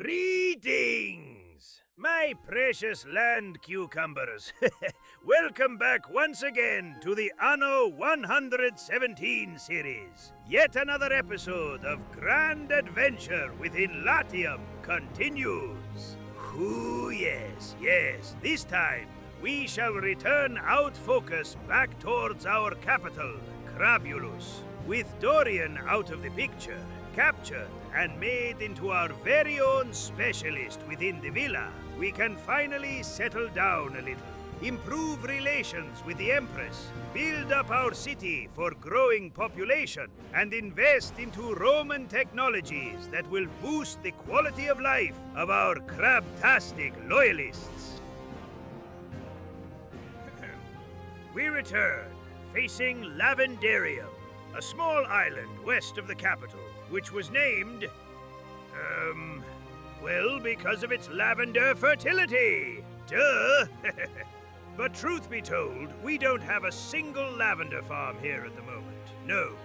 Greetings, my precious land cucumbers. Welcome back once again to the Anno 117 series. Yet another episode of grand adventure within Latium continues. Ooh, yes. This time, we shall return out focus back towards our capital, Crabulus, with Dorian out of the picture, captured and made into our very own specialist within the villa. We can finally settle down a little, improve relations with the Empress, build up our city for growing population, and invest into Roman technologies that will boost the quality of life of our crabtastic loyalists. We return, facing Lavendarium, a small island west of the capital, which was named, well, because of its lavender fertility. Duh! But truth be told, we don't have a single lavender farm here at the moment. No,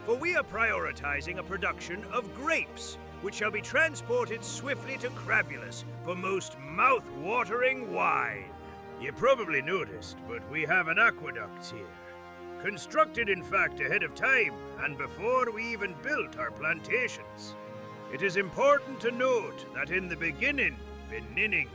for we are prioritizing a production of grapes, which shall be transported swiftly to Crabulus for most mouth-watering wine. You probably noticed, but we have an aqueduct here. Constructed, in fact, ahead of time, and before we even built our plantations. It is important to note that in the beginning, in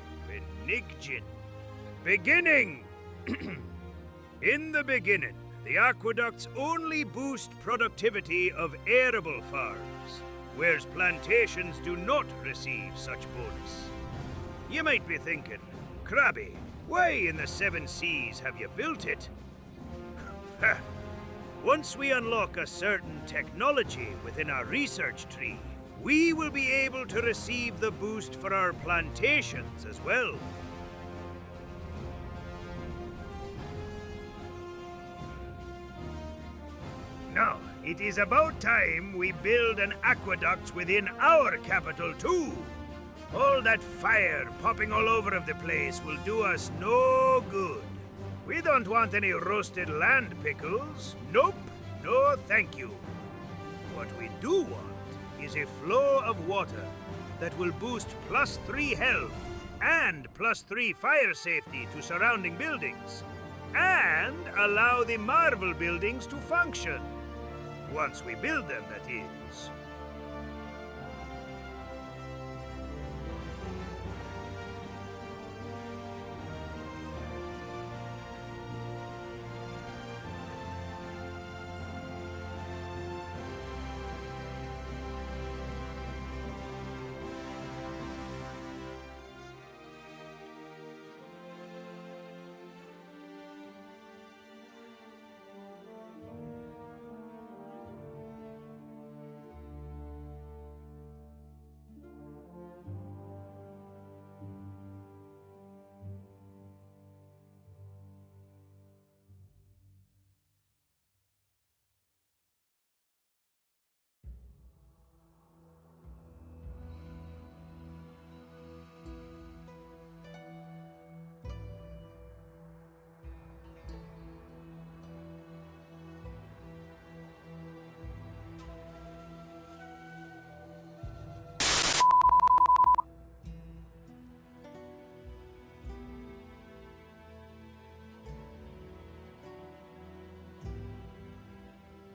the beginning, the aqueducts only boost productivity of arable farms, whereas plantations do not receive such bonus. You might be thinking, Crabby, why in the 7 seas have you built it? Once we unlock a certain technology within our research tree, we will be able to receive the boost for our plantations as well. Now, it is about time we build an aqueduct within our capital too. All that fire popping all over of the place will do us no good. We don't want any roasted land pickles. Nope, no thank you. What we do want is a flow of water that will boost +3 health and +3 fire safety to surrounding buildings, and allow the marble buildings to function. Once we build them, that is.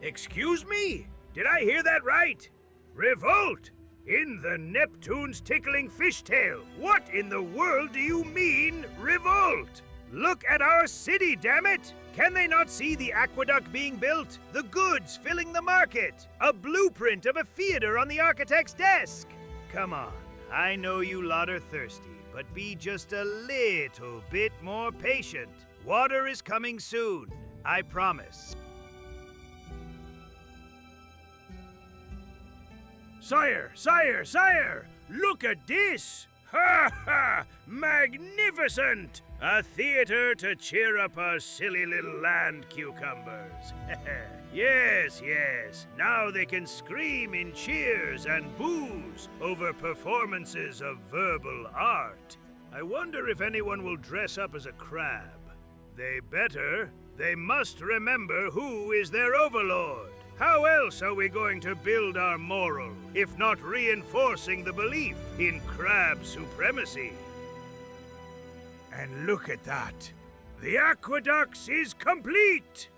Excuse me? Did I hear that right? Revolt! In the Neptune's tickling fishtail! What in the world do you mean, revolt? Look at our city, damn it! Can they not see the aqueduct being built? The goods filling the market? A blueprint of a theater on the architect's desk? Come on, I know you lot are thirsty, but be just a little bit more patient. Water is coming soon, I promise. Sire! Look at this! Ha ha! Magnificent! A theater to cheer up our silly little land cucumbers. Yes. Now they can scream in cheers and boos over performances of verbal art. I wonder if anyone will dress up as a crab. They better. They must remember who is their overlord. How else are we going to build our moral, if not reinforcing the belief in crab supremacy? And look at that! The aqueducts is complete!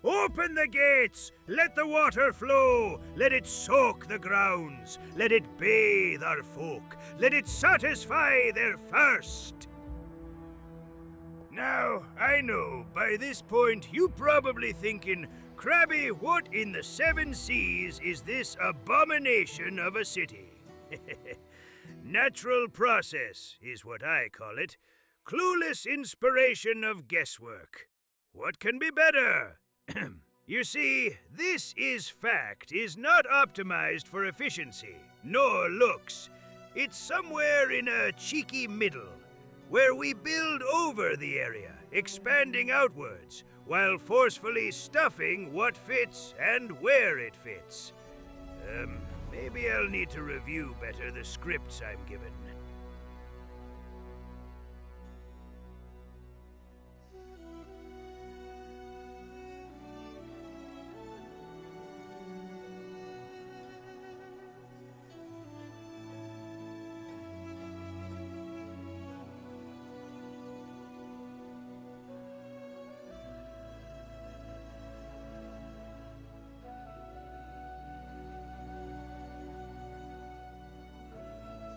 Open the gates! Let the water flow! Let it soak the grounds! Let it bathe our folk! Let it satisfy their thirst! Now, I know, by this point, you probably thinking, Krabby, what in the seven seas is this abomination of a city? Natural process is what I call it. Clueless inspiration of guesswork. What can be better? You see, this is fact is not optimized for efficiency, nor looks. It's somewhere in a cheeky middle, where we build over the area, expanding outwards, while forcefully stuffing what fits and where it fits. Maybe I'll need to review better the scripts I'm given.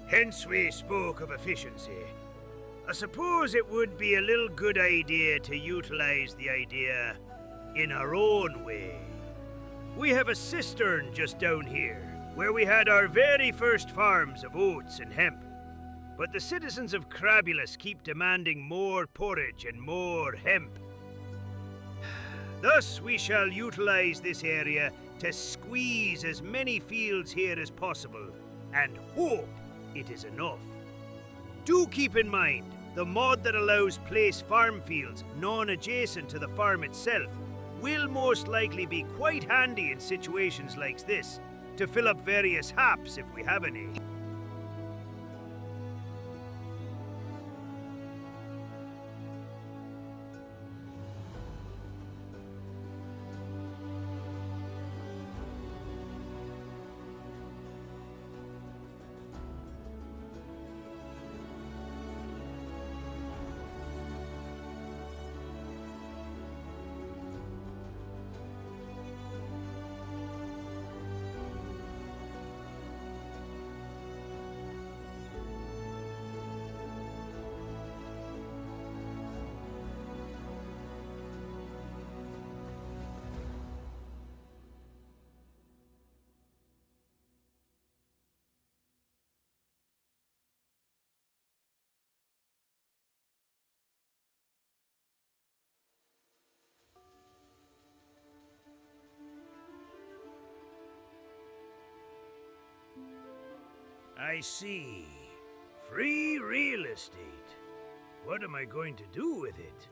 Hence we spoke of efficiency. I suppose it would be a little good idea to utilize the idea in our own way. We have a cistern just down here, where we had our very first farms of oats and hemp. But the citizens of Crabulus keep demanding more porridge and more hemp. Thus we shall utilize this area to squeeze as many fields here as possible, and hope it is enough. Do keep in mind, the mod that allows place farm fields non-adjacent to the farm itself will most likely be quite handy in situations like this, to fill up various haps if we have any. I see. Free real estate. What am I going to do with it?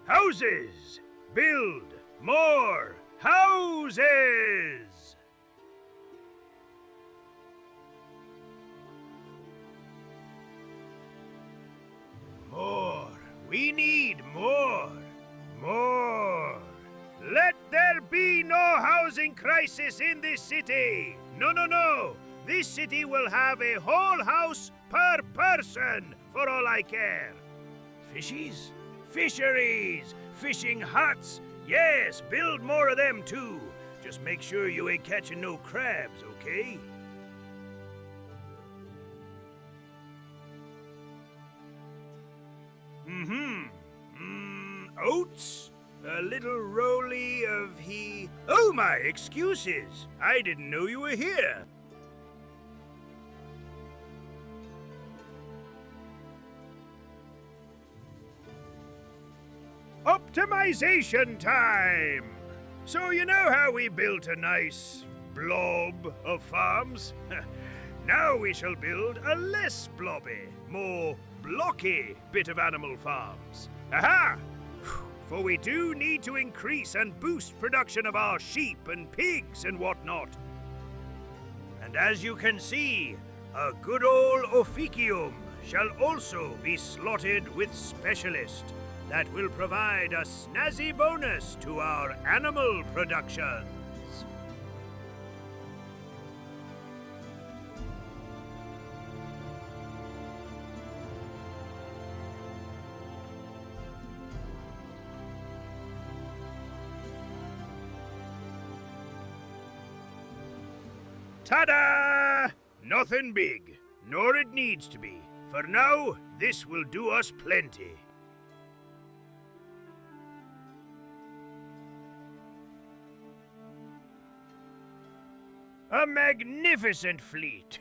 Houses! Build more houses! More. We need more. More. Let there be no housing crisis in this city. No, no, no. This city will have a whole house per person, for all I care. Fishies? Fisheries! Fishing huts! Yes, build more of them too. Just make sure you ain't catching no crabs, okay? Oats? A little roly of he... Oh, my excuses! I didn't know you were here. Optimization time! So you know how we built a nice blob of farms? Now we shall build a less blobby, more blocky bit of animal farms. Aha! For we do need to increase and boost production of our sheep and pigs and whatnot. And as you can see, a good old officium shall also be slotted with specialist. that will provide a snazzy bonus to our animal productions. Ta-da! Nothing big, nor it needs to be. For now, this will do us plenty. A magnificent fleet.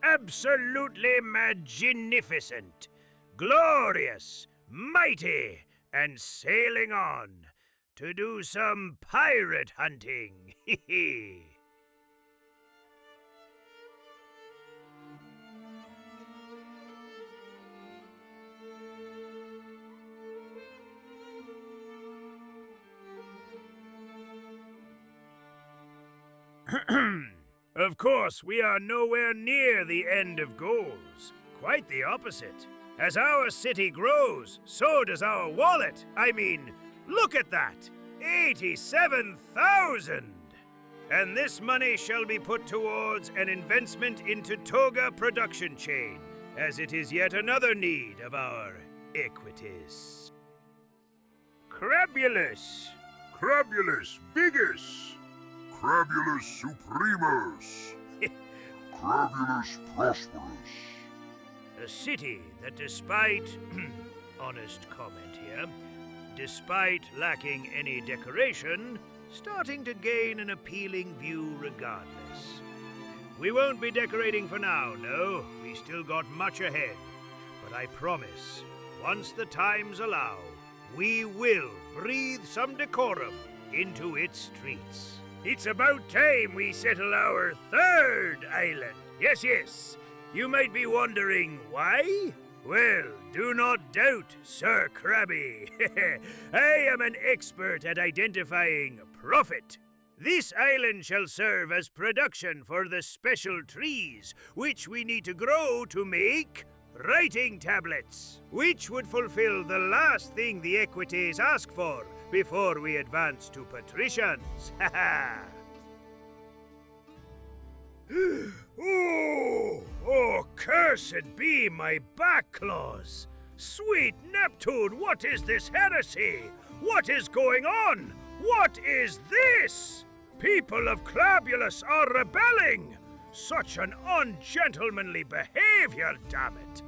Absolutely magnificent. Glorious, mighty, and sailing on to do some pirate hunting. Of course, we are nowhere near the end of goals. Quite the opposite. As our city grows, so does our wallet. I mean, look at that! 87,000! And this money shall be put towards an investment into Toga production chain, as it is yet another need of our equities. Crabulous! Crabulous Biggest! Crabulous Supremus! Crabulous Prosperous! A city that despite, honest comment here, despite lacking any decoration, starting to gain an appealing view regardless. We won't be decorating for now, no. We still got much ahead. But I promise, once the times allow, we will breathe some decorum into its streets. It's about time we settle our third island. Yes, yes. You might be wondering why? Well, do not doubt, Sir Krabby. I am an expert at identifying profit. This island shall serve as production for the special trees, which we need to grow to make writing tablets, which would fulfill the last thing the equities ask for before we advance to patricians. Ha ha! Oh, cursed be my back claws! Sweet Neptune, what is this heresy? What is going on? What is this? People of Clabulus are rebelling! Such an ungentlemanly behavior, damn it!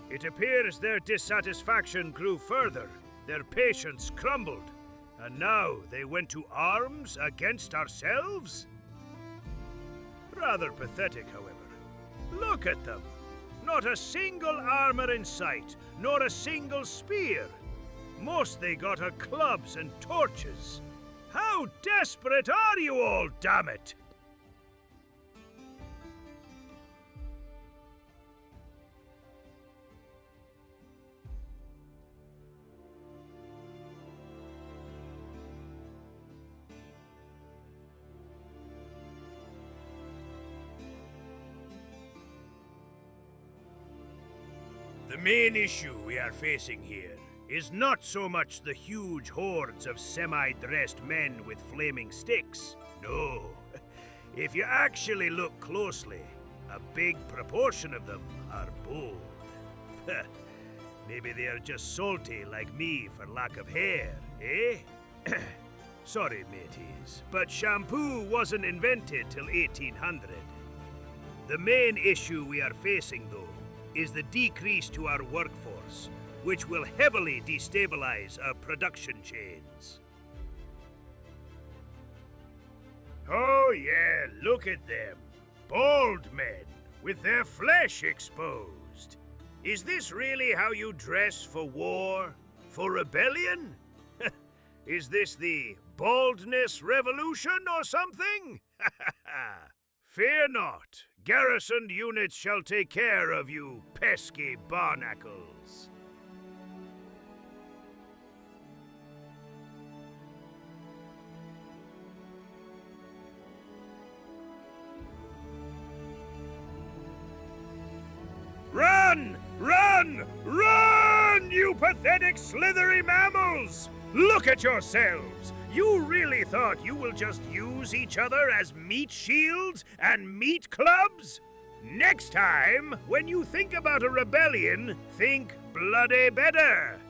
It appears their dissatisfaction grew further, their patience crumbled, and now they went to arms against ourselves? Rather pathetic, however. Look at them! Not a single armor in sight, nor a single spear. Most they got are clubs and torches. How desperate are you all, damn it! The main issue we are facing here is not so much the huge hordes of semi-dressed men with flaming sticks. No. If you actually look closely, a big proportion of them are bold. Maybe they are just salty like me for lack of hair, eh? Sorry, mateys, but shampoo wasn't invented till 1800. The main issue we are facing, though, is the decrease to our workforce, which will heavily destabilize our production chains. Oh yeah, look at them. Bald men, with their flesh exposed. Is this really how you dress for war? For rebellion? Is this the baldness revolution or something? Fear not. Garrisoned units shall take care of you, pesky barnacles. Run! Run! Run! done, you pathetic slithery mammals! Look at yourselves! You really thought you will just use each other as meat shields and meat clubs? Next time, when you think about a rebellion, think bloody better.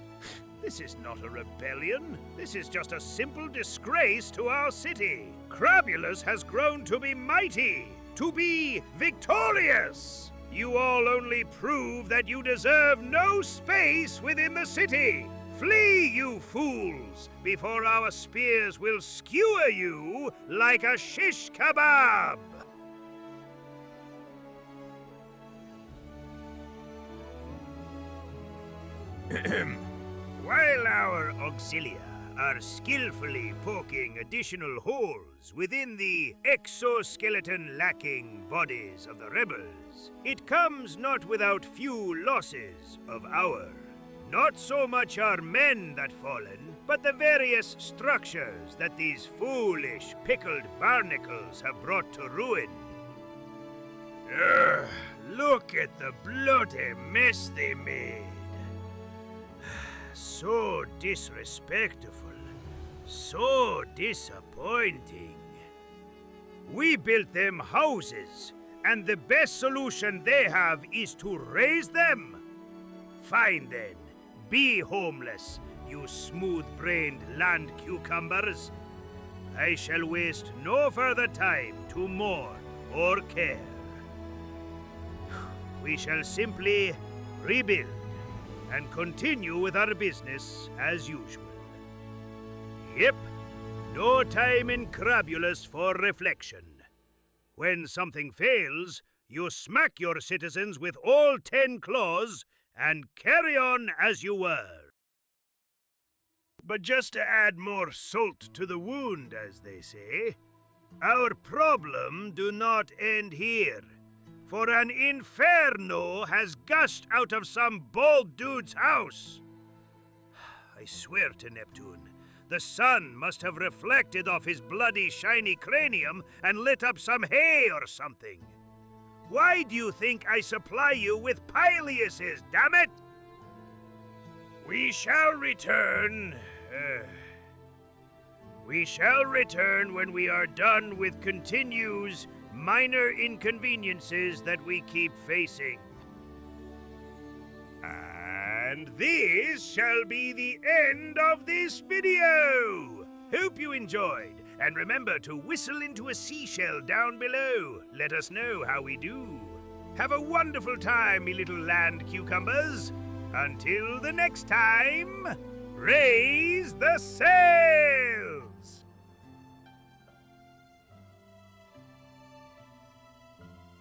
This is not a rebellion. This is just a simple disgrace to our city. Crabulus has grown to be mighty, to be victorious. You all only prove that you deserve no space within the city. Flee, you fools, before our spears will skewer you like a shish kebab. While our auxilia are skillfully poking additional holes within the exoskeleton-lacking bodies of the rebels, it comes not without few losses of our. Not so much our men that fallen, but the various structures that these foolish pickled barnacles have brought to ruin. Look at the bloody mess they made. So disrespectful, so disappointing. We built them houses, and the best solution they have is to raise them. Fine then, be homeless, you smooth-brained land cucumbers. I shall waste no further time to mourn or care. We shall simply rebuild and continue with our business as usual. Yep, no time in Crabulus for reflection. When something fails, you smack your citizens with all 10 claws and carry on as you were. But just to add more salt to the wound, as they say, our problem do not end here. For an inferno has gushed out of some bald dude's house. I swear to Neptune, the sun must have reflected off his bloody shiny cranium and lit up some hay or something. Why do you think I supply you with Pyliuses, damn it? We shall return. We shall return when we are done with continues minor inconveniences that we keep facing. And this shall be the end of this video! Hope you enjoyed, and remember to whistle into a seashell down below. Let us know how we do. Have a wonderful time, me little land cucumbers. Until the next time, raise the sail!